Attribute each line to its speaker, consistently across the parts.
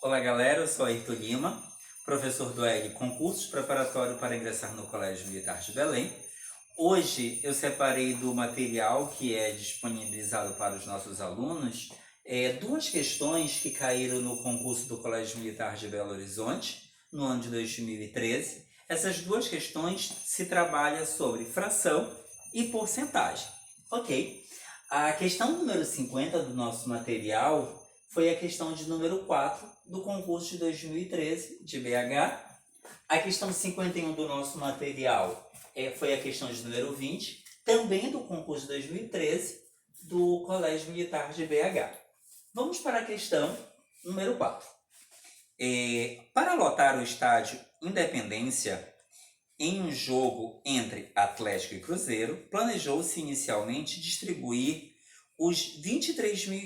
Speaker 1: Olá galera, eu sou Ayrton Lima, professor do EG Concursos Preparatório para ingressar no Colégio Militar de Belém. Hoje eu separei do material que é disponibilizado para os nossos alunos duas questões que caíram no concurso do Colégio Militar de Belo Horizonte no ano de 2013. Essas duas questões se trabalham sobre fração e porcentagem, ok? A questão número 50 do nosso material foi a questão de número 4 do concurso de 2013 de BH. A questão 51 do nosso material foi a questão de número 20, também do concurso de 2013 do Colégio Militar de BH. Vamos para a questão número 4. Para lotar o estádio Independência em um jogo entre Atlético e Cruzeiro, planejou-se inicialmente distribuir os 23 mil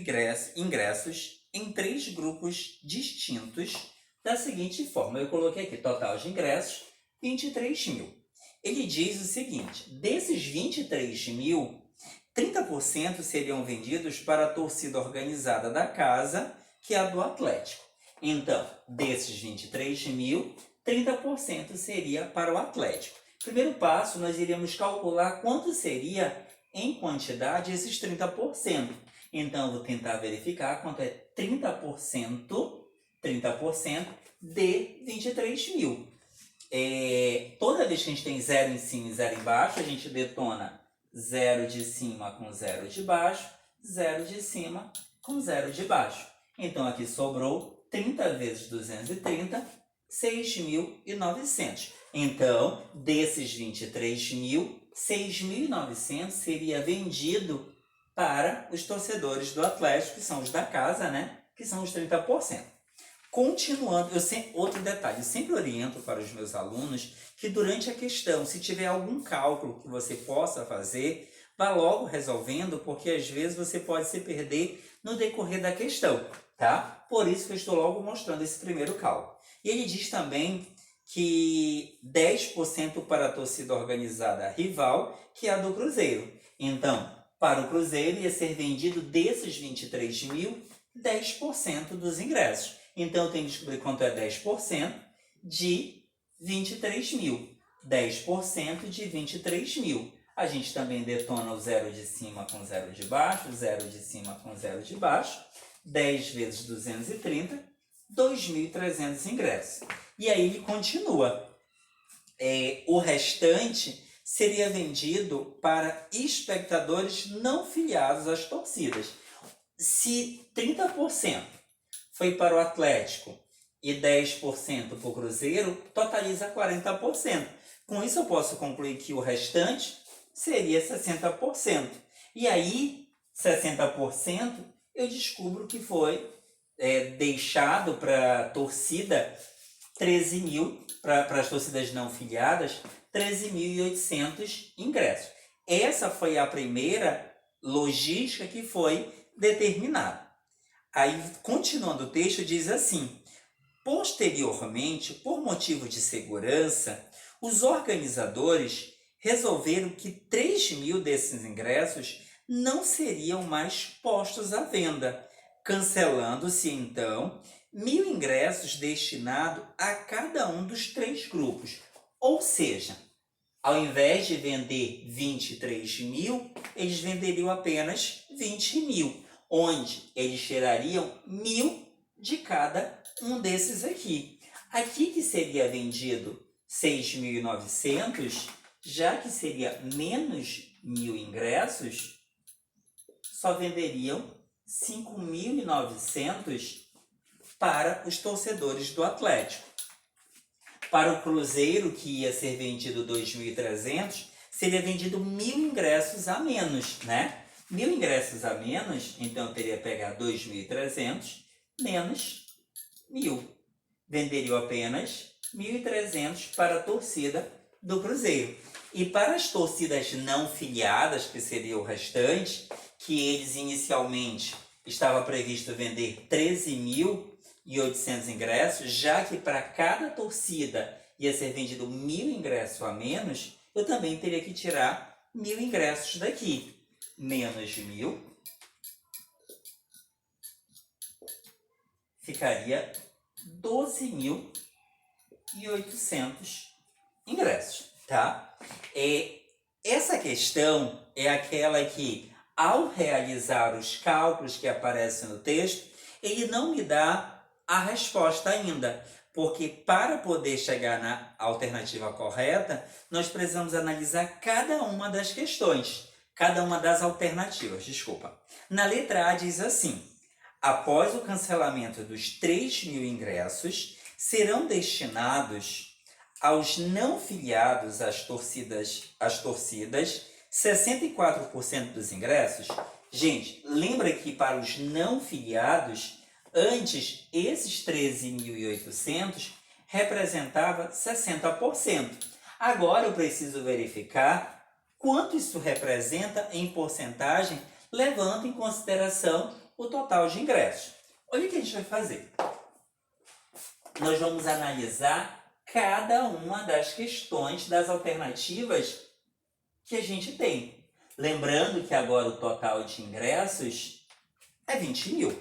Speaker 1: ingressos em 3 grupos distintos da seguinte forma. Eu coloquei aqui, total de ingressos, 23 mil. Ele diz o seguinte, desses 23 mil, 30% seriam vendidos para a torcida organizada da casa, que é a do Atlético. Então, desses 23 mil, 30% seria para o Atlético. Primeiro passo, nós iríamos calcular quanto seria em quantidade esses 30%. Então, eu vou tentar verificar quanto é 30% de 23 mil. Toda vez que a gente tem zero em cima e zero embaixo, a gente detona zero de cima com zero de baixo, zero de cima com zero de baixo. Então, aqui sobrou 30 vezes 230, 6.900. Então, desses 23 mil, 6.900 seria vendido para os torcedores do Atlético, que são os da casa, né? Que são os 30%. Continuando, outro detalhe, eu sempre oriento para os meus alunos que durante a questão, se tiver algum cálculo que você possa fazer, vá logo resolvendo, porque às vezes você pode se perder no decorrer da questão, tá? Por isso que eu estou logo mostrando esse primeiro cálculo. E ele diz também que 10% para a torcida organizada rival, que é a do Cruzeiro. Então, para o Cruzeiro ia ser vendido desses 23 mil, 10% dos ingressos. Então, eu tenho que descobrir quanto é 10% de 23 mil. 10% de 23 mil. A gente também detona o zero de cima com zero de baixo, zero de cima com zero de baixo. 10 vezes 230, 2.300 ingressos. E aí ele continua. O restante seria vendido para espectadores não filiados às torcidas. Se 30% foi para o Atlético e 10% para o Cruzeiro, totaliza 40%. Com isso eu posso concluir que o restante seria 60%. E aí, 60% eu descubro que foi deixado para a torcida 13 mil, para as torcidas não filiadas, 13.800 ingressos. Essa foi a primeira logística que foi determinada. Aí, continuando o texto, diz assim: posteriormente, por motivo de segurança, os organizadores resolveram que 3 mil desses ingressos não seriam mais postos à venda, cancelando-se então 1.000 ingressos destinados a cada um dos 3 grupos. Ou seja, ao invés de vender 23 mil, eles venderiam apenas 20 mil, onde eles tirariam 1.000 de cada um desses aqui. Aqui que seria vendido 6.900, já que seria menos 1.000 ingressos, só venderiam 5.900 para os torcedores do Atlético. Para o Cruzeiro, que ia ser vendido 2.300, seria vendido 1.000 ingressos a menos, né? 1.000 ingressos a menos, então eu teria que pegar 2.300 menos 1.000. Venderia apenas 1.300 para a torcida do Cruzeiro. E para as torcidas não filiadas, que seria o restante, que eles inicialmente estava previsto vender 13.800 ingressos, já que para cada torcida ia ser vendido 1.000 ingressos a menos, eu também teria que tirar 1.000 ingressos daqui. Menos 1.000 ficaria 12.800 ingressos, tá? Essa questão é aquela que, ao realizar os cálculos que aparecem no texto, ele não me dá a resposta ainda, porque para poder chegar na alternativa correta, nós precisamos analisar cada uma das questões, cada uma das alternativas, desculpa. Na letra A diz assim: após o cancelamento dos 3.000 ingressos, serão destinados aos não filiados às torcidas 64% dos ingressos. Gente, lembra que para os não filiados, antes esses 13.800 representava 60%. Agora eu preciso verificar quanto isso representa em porcentagem, levando em consideração o total de ingressos. Olha o que a gente vai fazer. Nós vamos analisar cada uma das questões, das alternativas que a gente tem. Lembrando que agora o total de ingressos é 20.000.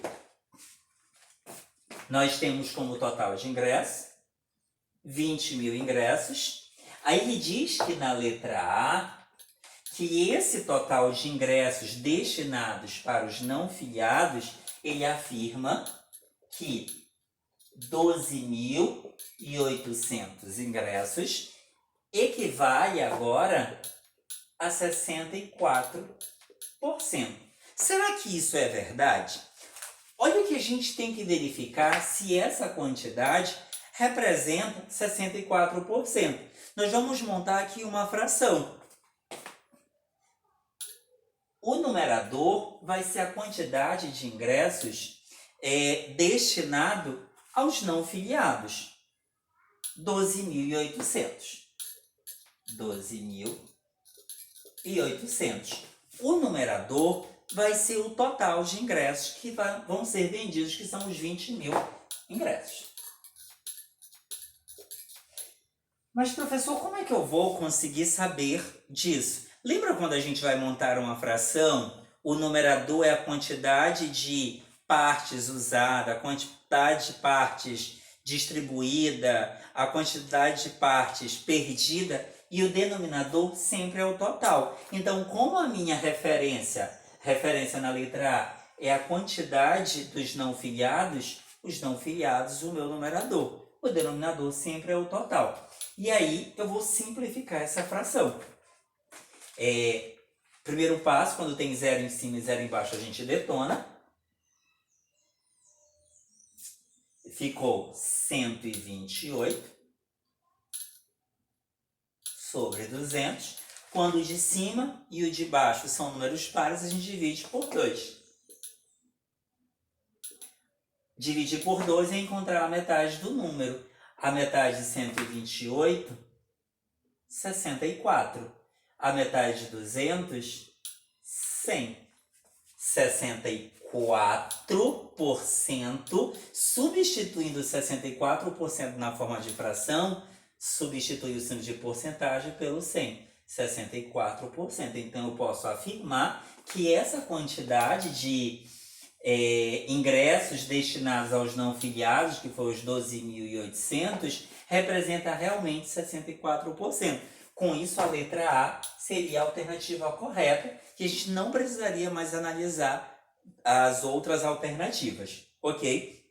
Speaker 1: Nós temos como total de ingressos 20.000 ingressos. Aí ele diz que na letra A, que esse total de ingressos destinados para os não filiados, ele afirma que 12.800 ingressos equivale agora a 64%. Será que isso é verdade? Olha o que a gente tem que verificar se essa quantidade representa 64%. Nós vamos montar aqui uma fração. O numerador vai ser a quantidade de ingressos destinado aos não filiados. 12.800. 12.800. O numerador vai ser o total de ingressos que vão ser vendidos, que são os 20.000 ingressos. Mas, professor, como é que eu vou conseguir saber disso? Lembra quando a gente vai montar uma fração? O numerador é a quantidade de partes usada, a quantidade de partes distribuída, a quantidade de partes perdida, e o denominador sempre é o total. Então, como a minha referência na letra A é a quantidade dos não filiados, os não filiados, o meu numerador. O denominador sempre é o total. E aí, eu vou simplificar essa fração. Primeiro passo, quando tem zero em cima e zero embaixo, a gente detona. Ficou 128 sobre 200. Quando o de cima e o de baixo são números pares, a gente divide por 2. Dividir por 2 é encontrar a metade do número. A metade de 128, 64. A metade de 200, 100. 64%, substituindo 64% na forma de fração, substitui o signo de porcentagem pelo 100. 64%. Então, eu posso afirmar que essa quantidade de ingressos destinados aos não filiados, que foi os 12.800, representa realmente 64%. Com isso, a letra A seria a alternativa correta, que a gente não precisaria mais analisar as outras alternativas, ok?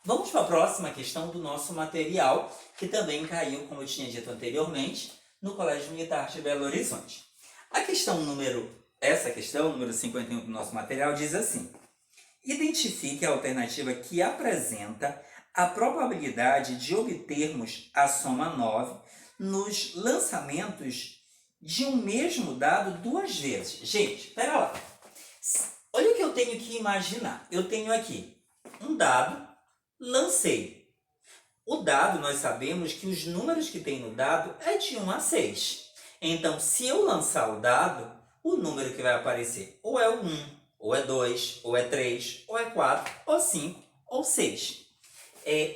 Speaker 1: Vamos para a próxima questão do nosso material, que também caiu, como eu tinha dito anteriormente, no Colégio Militar de Belo Horizonte. Essa questão, número 51 do nosso material, diz assim: identifique a alternativa que apresenta a probabilidade de obtermos a soma 9 nos lançamentos de um mesmo dado duas vezes. Gente, espera lá. Olha o que eu tenho que imaginar. Eu tenho aqui um dado, lancei. O dado, nós sabemos que os números que tem no dado é de 1 a 6. Então, se eu lançar o dado, o número que vai aparecer ou é o 1, ou é 2, ou é 3, ou é 4, ou 5, ou 6.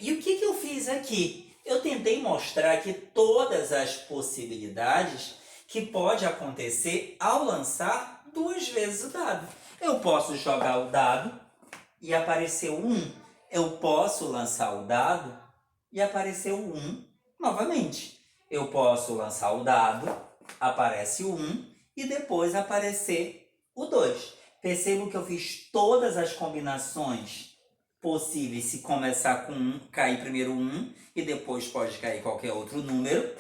Speaker 1: E o que eu fiz aqui? Eu tentei mostrar aqui todas as possibilidades que pode acontecer ao lançar duas vezes o dado. Eu posso jogar o dado e aparecer o 1. eu posso lançar o dado e aparecer o 1 novamente. Eu posso lançar o dado, aparece o 1 e depois aparecer o 2. Percebo que eu fiz todas as combinações possíveis. Se começar com 1, cair primeiro 1 e depois pode cair qualquer outro número.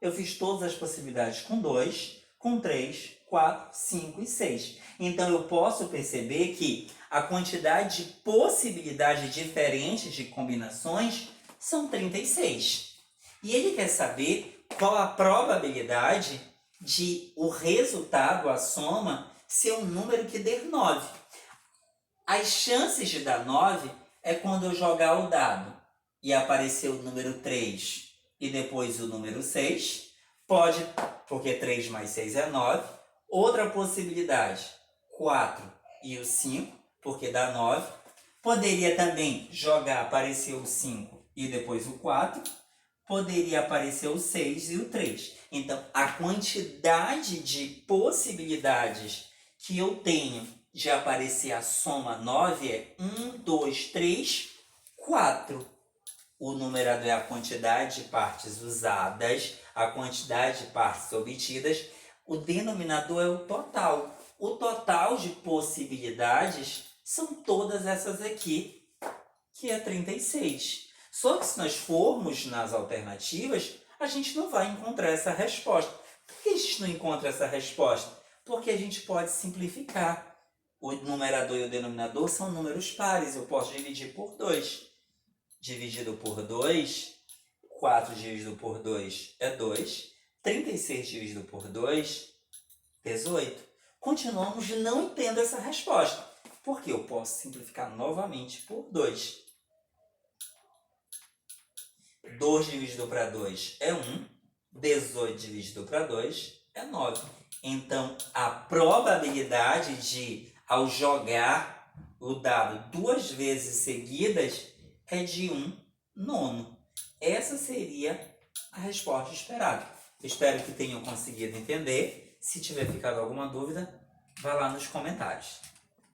Speaker 1: Eu fiz todas as possibilidades com 2, com 3, 4, 5 e 6. Então eu posso perceber que a quantidade de possibilidades diferentes de combinações são 36. E ele quer saber qual a probabilidade de o resultado, a soma, ser um número que dê 9. As chances de dar 9 é quando eu jogar o dado e aparecer o número 3 e depois o número 6. Pode, porque 3 mais 6 é 9. Outra possibilidade, 4 e o 5, porque dá 9. Poderia também jogar, aparecer o 5 e depois o 4. Poderia aparecer o 6 e o 3. Então, a quantidade de possibilidades que eu tenho de aparecer a soma 9 é 1, 2, 3, 4. O numerador é a quantidade de partes usadas, a quantidade de partes obtidas. O denominador é o total. O total de possibilidades são todas essas aqui, que é 36. Só que se nós formos nas alternativas, a gente não vai encontrar essa resposta. Por que a gente não encontra essa resposta? Porque a gente pode simplificar. O numerador e o denominador são números pares. Eu posso dividir por 2. Dividido por 2, 4 dividido por 2 é 2. 36 dividido por 2, 18. Continuamos não tendo essa resposta. Porque eu posso simplificar novamente por 2. 2 dividido para 2 é 1. 18 dividido para 2 é 9. Então, a probabilidade de, ao jogar o dado 2 vezes seguidas, é de 1/9. Essa seria a resposta esperada. Espero que tenham conseguido entender. Se tiver ficado alguma dúvida, vá lá nos comentários.